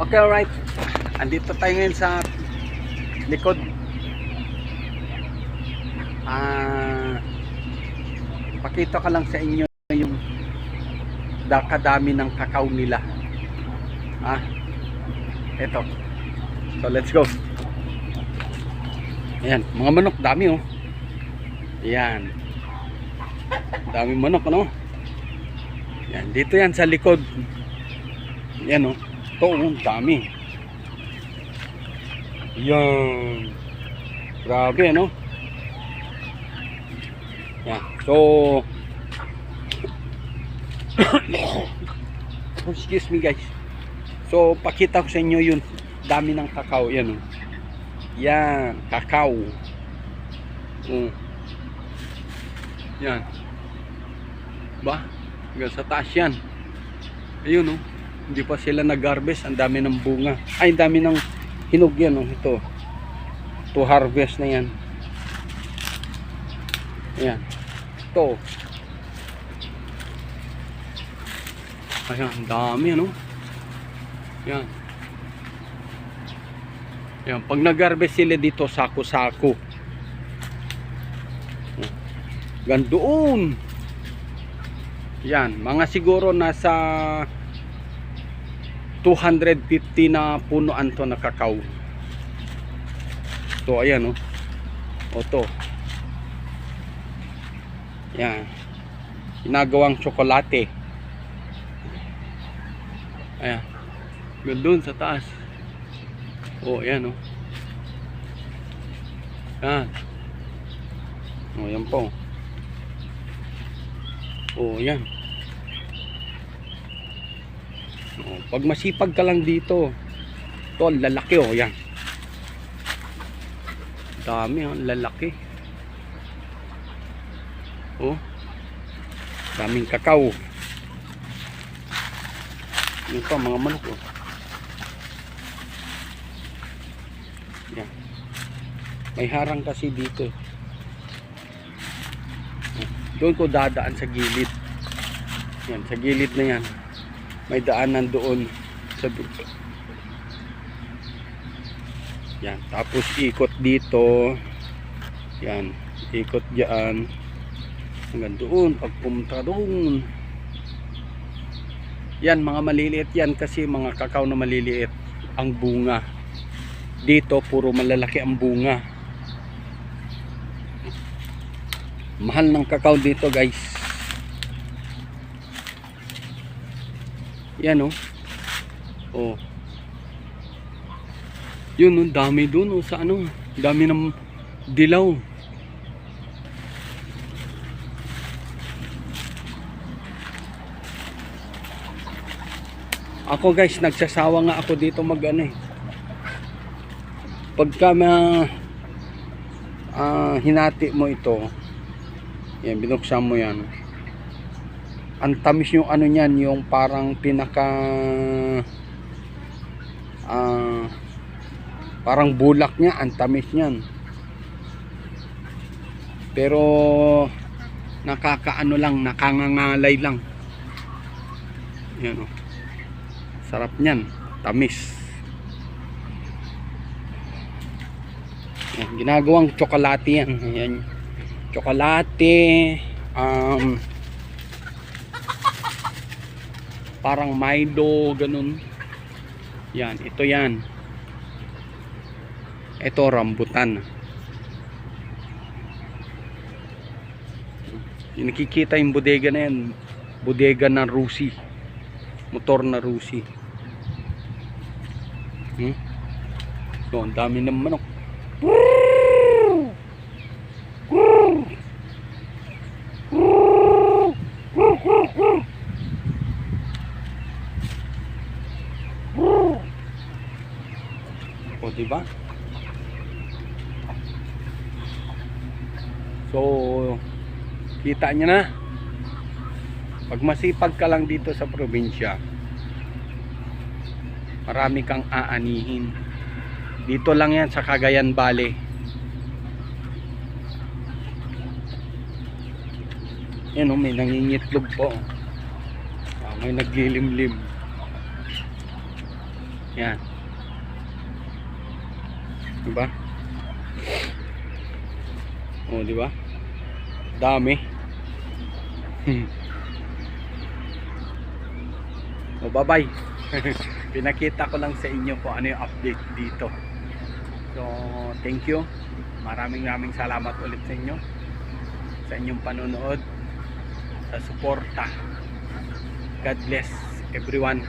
Okay, alright. Andito tayo ngayon sa likod. Pakita ko lang sa inyo yung kadami ng kakao nila. Ito. So, let's go. Ayan, mga manok, dami oh. Ayan. Dami manok, ano? Ayan, dito yan sa likod. Ayan oh. Ito oh, dami. Ayan. Grabe, ano? Ayan. So, excuse me guys. So, pakita ko sa inyo yung dami ng kakao. Yan oh. Yan, kakao. Yan. Ba? Hanggang sa taas yan. Ayun oh. Hindi pa sila nag-harvest. Ang dami ng bunga. Ay, ang dami ng hinog yan oh. Ito. To harvest na yan. Ayan. Ito. Ayan, ang dami ano. Yan. Yan, pag nag-harvest sila dito, sako-sako. Gandoon. Yan, mga siguro nasa 250 na punuan to na kakao. So, ayan oh. O to. Yan. Ginagawang tsokolate. Ayan. Doon sa taas. Oh, ayan oh. Yan. Oh, yan po. Oh, yan. Oh, pag masipag ka lang dito, to lalaki oh, yan. Dami oh, lalaki. Oh. Daming kakao. Yan pa mga manok oh. Yan. May harang kasi dito. Doon ko dadaan sa gilid. Yan, sa gilid na yan. May daanan doon sa dulo. Yan, tapos ikot dito. Yan, ikot diyan. Hanggang doon, pagpunta doon. Yan, mga maliliit yan kasi mga kakao na maliliit ang bunga. Dito, puro malalaki ang bunga. Mahal ng kakao dito guys. Yan oh. Oh. Yun oh, dami dun oh, sa ano. Dami ng dilaw. Ako guys, nagsasawa nga ako dito mag ano eh. Pagka hinati mo ito. Yan, binuksan mo yan. Ang tamis yung ano niyan, yung parang pinaka parang bulak niya, ang tamis niyan. Pero nakakaano lang, nakangangalay lang. Yan oh. Sarap niyan, tamis. Yan, ginagawang tsokolate yan. Yan. Tsokolate, parang Milo, ganun. Yan, ito yan. Ito rambutan. Yung nakikita yung bodega na yan, bodega ng Rusi, motor na Rusi. So, ang dami ng manok. O, diba? So, kita nyo na. Pag masipag ka lang dito sa probinsya, marami kang aanihin. Dito lang yan sa Cagayan Valley. Yan o, may nangingitlog po. May naglilimlim. Yan. Diba? Oh, diba? Dami. Oh, bye-bye. Pinakita ko lang sa inyo kung ano yung update dito. So, thank you. Maraming salamat ulit sa inyo. Sa inyong panonood. Sa suporta. God bless everyone.